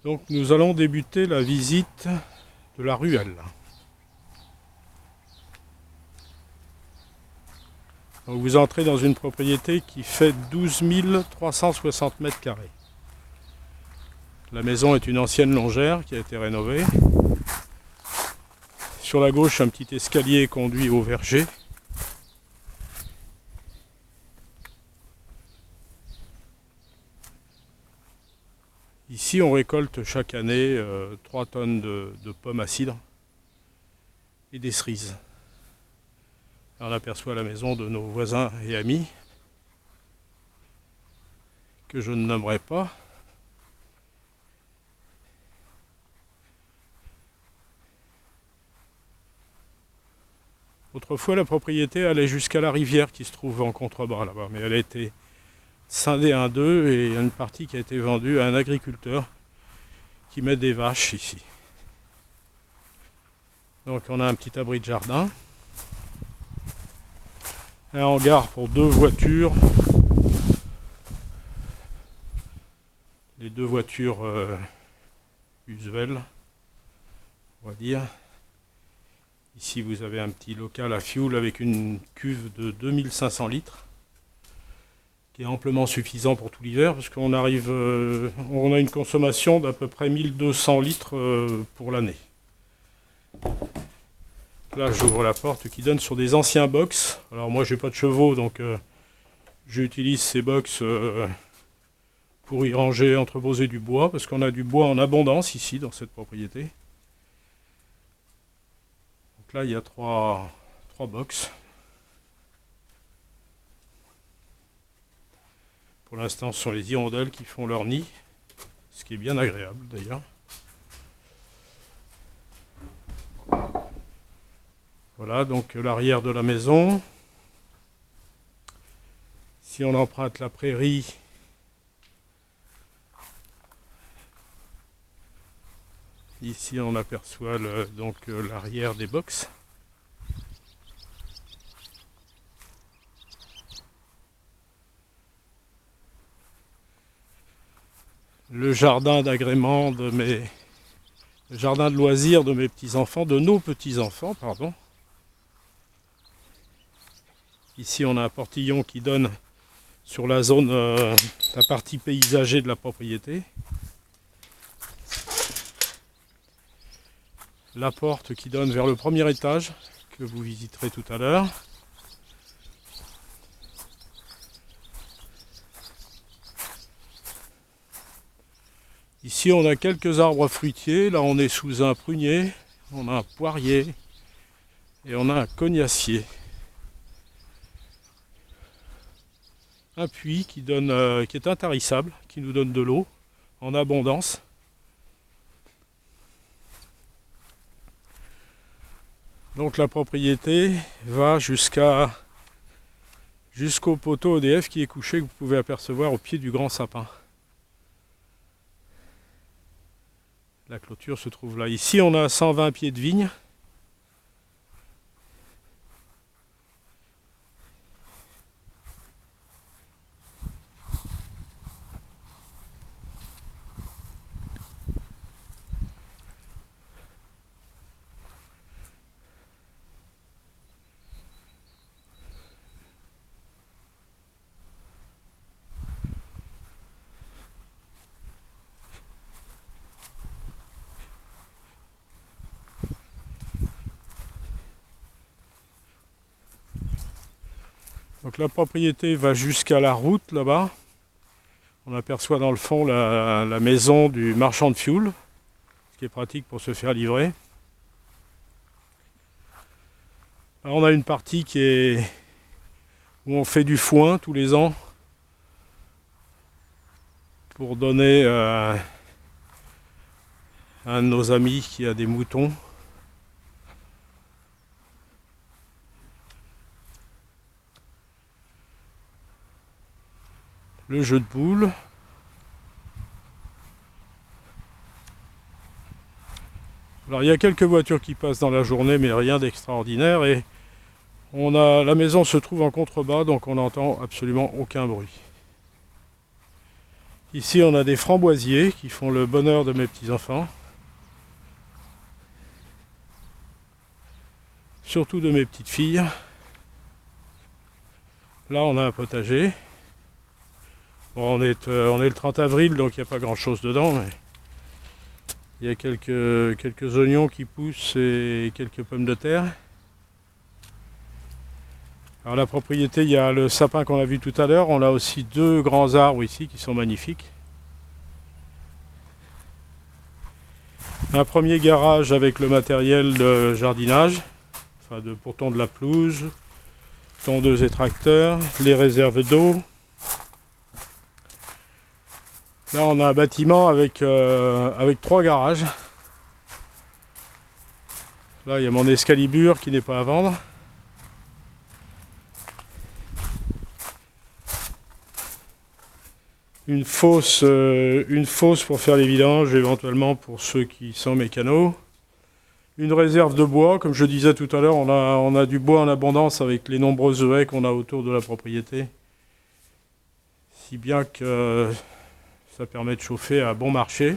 Donc nous allons débuter la visite de la ruelle. Donc vous entrez dans une propriété qui fait 12 360 mètres carrés. La maison est une ancienne longère qui a été rénovée. Sur la gauche, un petit escalier conduit au verger. Ici, on récolte chaque année 3 tonnes de pommes à cidre et des cerises. On aperçoit la maison de nos voisins et amis, que je ne nommerai pas. Autrefois, la propriété allait jusqu'à la rivière qui se trouve en contrebas là-bas, mais elle a été scindée en deux et il y a une partie qui a été vendue à un agriculteur qui met des vaches ici. Donc on a un petit abri de jardin, un hangar pour 2 voitures, les 2 voitures usuelles, on va dire. Ici vous avez un petit local à fioul avec une cuve de 2500 litres qui est amplement suffisant pour tout l'hiver parce qu'on arrive, on a une consommation d'à peu près 1200 litres pour l'année. Là j'ouvre la porte qui donne sur des anciens box. Alors moi j'ai pas de chevaux donc j'utilise ces box pour y ranger, entreposer du bois parce qu'on a du bois en abondance ici dans cette propriété. Donc là il y a 3 box. Pour l'instant ce sont les hirondelles qui font leur nid, ce qui est bien agréable d'ailleurs. Voilà donc l'arrière de la maison. Si on emprunte la prairie, ici on aperçoit l'arrière des box. Le jardin d'agrément le jardin de loisirs de mes petits-enfants, de nos petits-enfants, pardon. Ici on a un portillon qui donne sur la zone, la partie paysagée de la propriété. La porte qui donne vers le premier étage, que vous visiterez tout à l'heure. Ici on a quelques arbres fruitiers, là on est sous un prunier, on a un poirier et on a un cognacier. Un puits qui est intarissable, qui nous donne de l'eau en abondance. Donc la propriété va jusqu'au poteau EDF qui est couché, que vous pouvez apercevoir au pied du grand sapin. La clôture se trouve là. Ici on a 120 pieds de vigne. Donc la propriété va jusqu'à la route là-bas. On aperçoit dans le fond la maison du marchand de fioul, ce qui est pratique pour se faire livrer. Alors on a une partie où on fait du foin tous les ans pour donner à un de nos amis qui a des moutons. Le jeu de boules. Alors il y a quelques voitures qui passent dans la journée mais rien d'extraordinaire et la maison se trouve en contrebas donc on n'entend absolument aucun bruit. Ici on a des framboisiers qui font le bonheur de mes petits-enfants. Surtout de mes petites filles. Là on a un potager. Bon, on est le 30 avril, donc il n'y a pas grand chose dedans, mais il y a quelques oignons qui poussent et quelques pommes de terre. Alors la propriété, il y a le sapin qu'on a vu tout à l'heure. On a aussi 2 grands arbres ici qui sont magnifiques. Un premier garage avec le matériel de jardinage, enfin pour tondre la pelouse, tondeuse et tracteur, les réserves d'eau. Là on a un bâtiment avec 3 garages. Là il y a mon Excalibur qui n'est pas à vendre. Une fosse pour faire les vidanges, éventuellement pour ceux qui sont mécanos. Une réserve de bois, comme je disais tout à l'heure, on a du bois en abondance avec les nombreuses haies qu'on a autour de la propriété. Si bien que ça permet de chauffer à bon marché.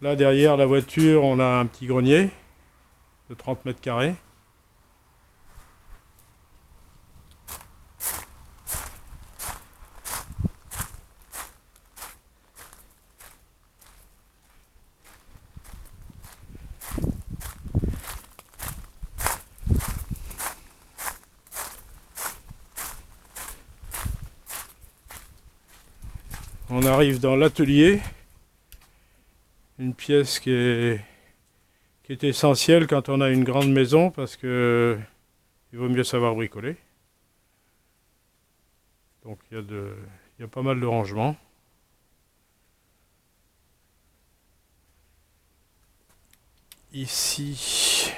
Là derrière la voiture, on a un petit grenier de 30 mètres carrés. On arrive dans l'atelier, une pièce qui est essentielle quand on a une grande maison parce que il vaut mieux savoir bricoler. Donc il y a pas mal de rangements. Ici,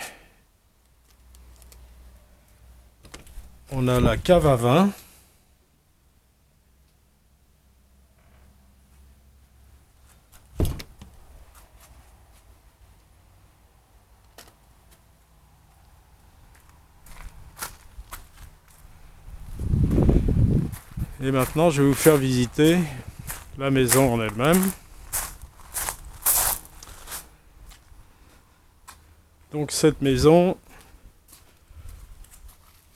on a la cave à vin. Et maintenant, je vais vous faire visiter la maison en elle-même. Donc cette maison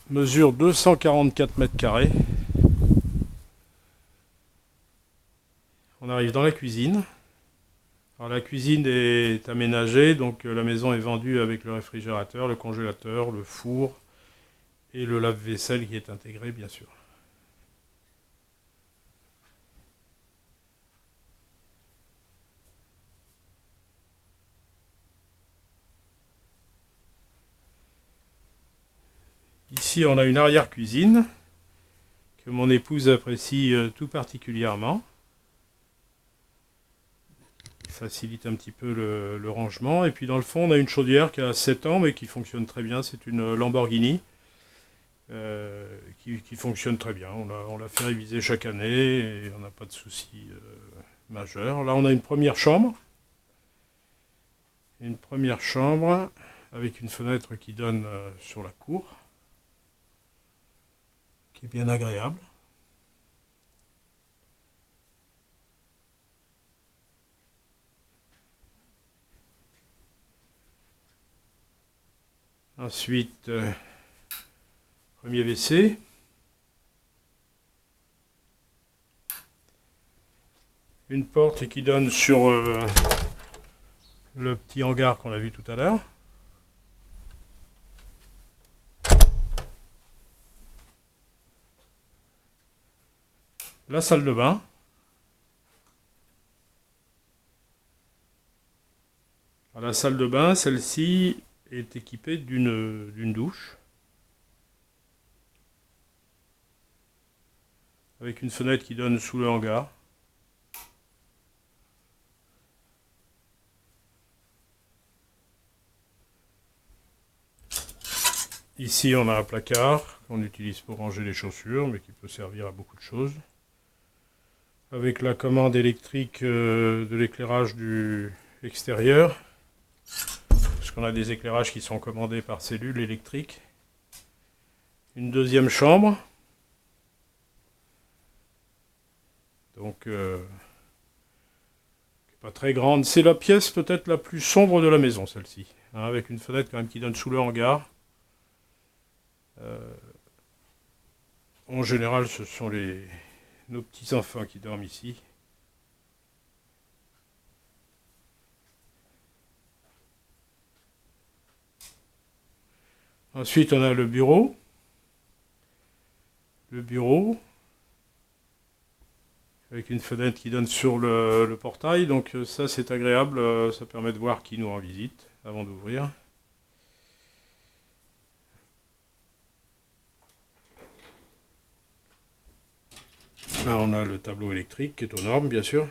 mesure 244 mètres carrés. On arrive dans la cuisine. Alors la cuisine est aménagée, donc la maison est vendue avec le réfrigérateur, le congélateur, le four et le lave-vaisselle qui est intégré bien sûr. Ici on a une arrière-cuisine que mon épouse apprécie tout particulièrement. Facilite un petit peu le rangement. Et puis dans le fond, on a une chaudière qui a 7 ans, mais qui fonctionne très bien. C'est une Lamborghini qui fonctionne très bien. On l'a fait réviser chaque année et on n'a pas de soucis majeurs. Là, on a une première chambre. Une première chambre avec une fenêtre qui donne sur la cour, qui est bien agréable. Ensuite, premier WC. Une porte qui donne sur le petit hangar qu'on a vu tout à l'heure. La salle de bain. Alors, la salle de bain, celle-ci est équipée d'une douche avec une fenêtre qui donne sous le hangar. Ici on a un placard qu'on utilise pour ranger les chaussures mais qui peut servir à beaucoup de choses. Avec la commande électrique de l'éclairage du extérieur. Parce qu'on a des éclairages qui sont commandés par cellule électrique. Une deuxième chambre. Donc pas très grande. C'est la pièce peut-être la plus sombre de la maison, celle-ci. Hein, avec une fenêtre quand même qui donne sous le hangar. En général, ce sont nos petits-enfants qui dorment ici. Ensuite, on a le bureau. Le bureau, avec une fenêtre qui donne sur le portail. Donc ça, c'est agréable. Ça permet de voir qui nous rend visite avant d'ouvrir. Là, on a le tableau électrique qui est aux normes, bien sûr.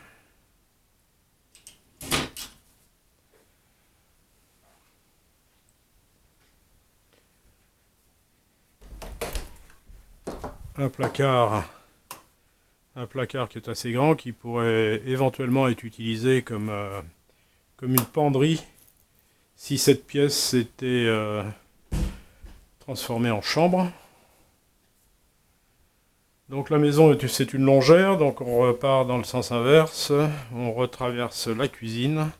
Un placard qui est assez grand, qui pourrait éventuellement être utilisé comme une penderie si cette pièce était transformée en chambre. Donc la maison, c'est une longère, donc on repart dans le sens inverse, on retraverse la cuisine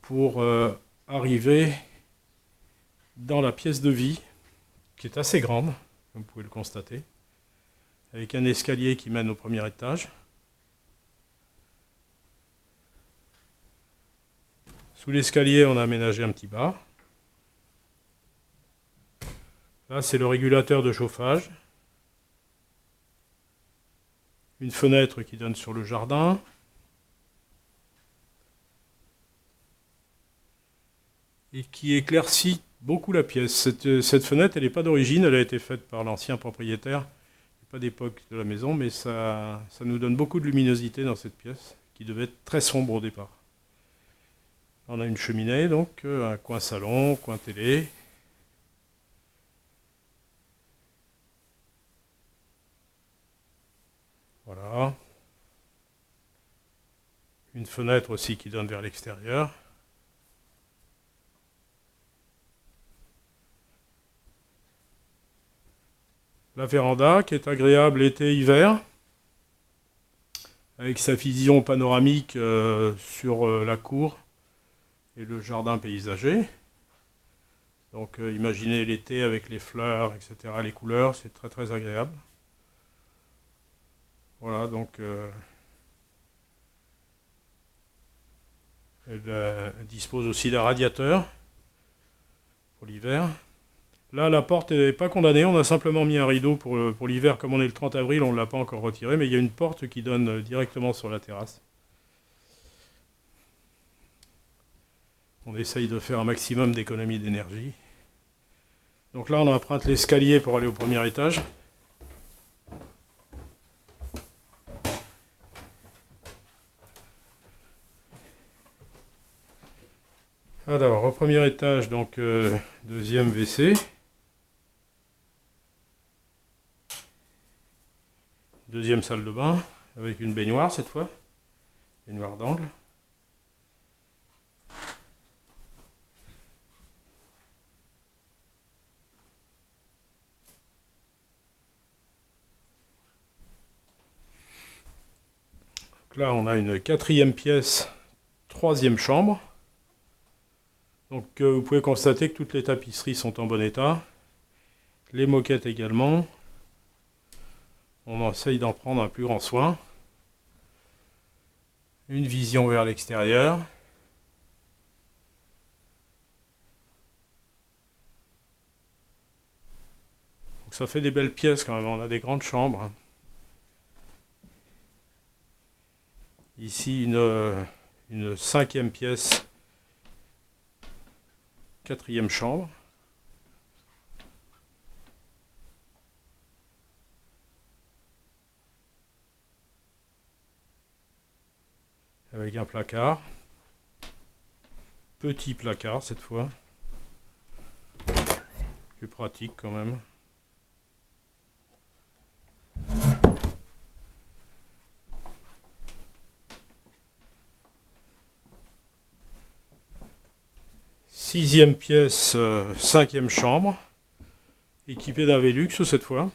pour arriver dans la pièce de vie, qui est assez grande, comme vous pouvez le constater, avec un escalier qui mène au premier étage. Sous l'escalier, on a aménagé un petit bar. Là, c'est le régulateur de chauffage. Une fenêtre qui donne sur le jardin. Et qui éclaircit beaucoup la pièce. Cette fenêtre, elle n'est pas d'origine, elle a été faite par l'ancien propriétaire, pas d'époque de la maison, mais ça nous donne beaucoup de luminosité dans cette pièce, qui devait être très sombre au départ. On a une cheminée, donc un coin salon, coin télé. Voilà. Une fenêtre aussi qui donne vers l'extérieur. La véranda qui est agréable été-hiver, avec sa vision panoramique sur la cour et le jardin paysager. Donc imaginez l'été avec les fleurs, etc., les couleurs, c'est très très agréable. Voilà, donc elle dispose aussi d'un radiateur pour l'hiver. Là, la porte n'est pas condamnée, on a simplement mis un rideau pour l'hiver. Comme on est le 30 avril, on ne l'a pas encore retiré, mais il y a une porte qui donne directement sur la terrasse. On essaye de faire un maximum d'économie d'énergie. Donc là, on emprunte l'escalier pour aller au premier étage. Alors, au premier étage, donc deuxième WC. Deuxième salle de bain, avec une baignoire cette fois. Baignoire d'angle. Donc là, on a une quatrième pièce, troisième chambre. Donc vous pouvez constater que toutes les tapisseries sont en bon état. Les moquettes également. On essaye d'en prendre un plus grand soin. Une vision vers l'extérieur. Donc ça fait des belles pièces quand même, on a des grandes chambres. Ici une cinquième pièce, quatrième chambre. Avec un placard. Petit placard cette fois. Plus pratique quand même. Sixième pièce, cinquième chambre. Équipée d'un Velux cette fois.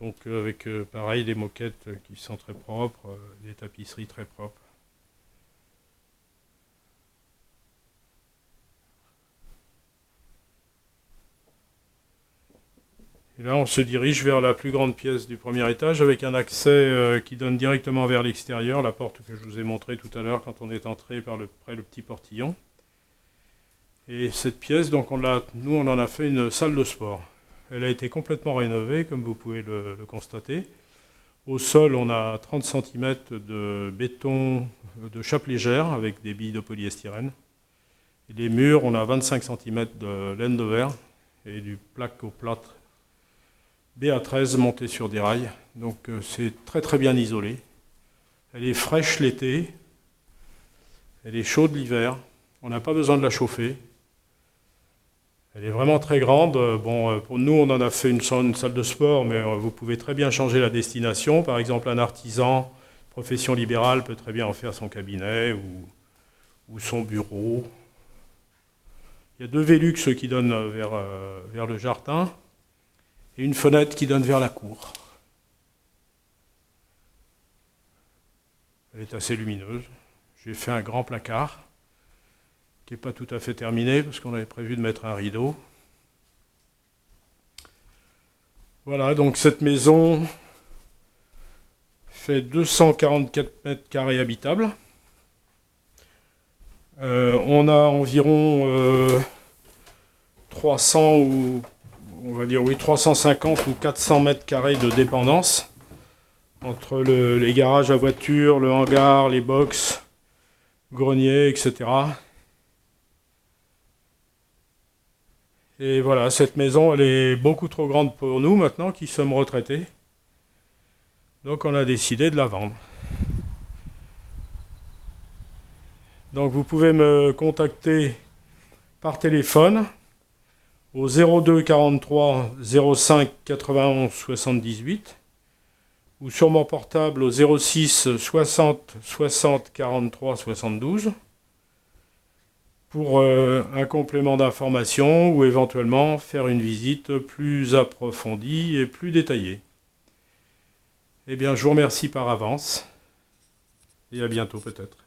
Donc avec pareil des moquettes qui sont très propres, des tapisseries très propres. Et là on se dirige vers la plus grande pièce du premier étage avec un accès qui donne directement vers l'extérieur, la porte que je vous ai montrée tout à l'heure quand on est entré près le petit portillon. Et cette pièce, donc nous on en a fait une salle de sport. Elle a été complètement rénovée, comme vous pouvez le constater. Au sol, on a 30 cm de béton de chape légère avec des billes de polyestyrène. Et les murs, on a 25 cm de laine de verre et du plaque au plâtre BA13 monté sur des rails. Donc c'est très très bien isolé. Elle est fraîche l'été, elle est chaude l'hiver. On n'a pas besoin de la chauffer. Elle est vraiment très grande. Bon, pour nous, on en a fait une salle de sport, mais vous pouvez très bien changer la destination. Par exemple, un artisan, profession libérale, peut très bien en faire son cabinet ou son bureau. Il y a 2 Velux qui donnent vers le jardin et une fenêtre qui donne vers la cour. Elle est assez lumineuse. J'ai fait un grand placard qui n'est pas tout à fait terminé parce qu'on avait prévu de mettre un rideau. Voilà, donc cette maison fait 244 mètres carrés habitables. On a environ 300 ou on va dire oui 350 ou 400 mètres carrés de dépendance entre les garages à voitures, le hangar, les box, grenier, etc. Et voilà, cette maison, elle est beaucoup trop grande pour nous maintenant qui sommes retraités. Donc on a décidé de la vendre. Donc vous pouvez me contacter par téléphone au 02 43 05 91 78 ou sur mon portable au 06 60 60 43 72 pour un complément d'information ou éventuellement faire une visite plus approfondie et plus détaillée. Eh bien, je vous remercie par avance et à bientôt peut-être.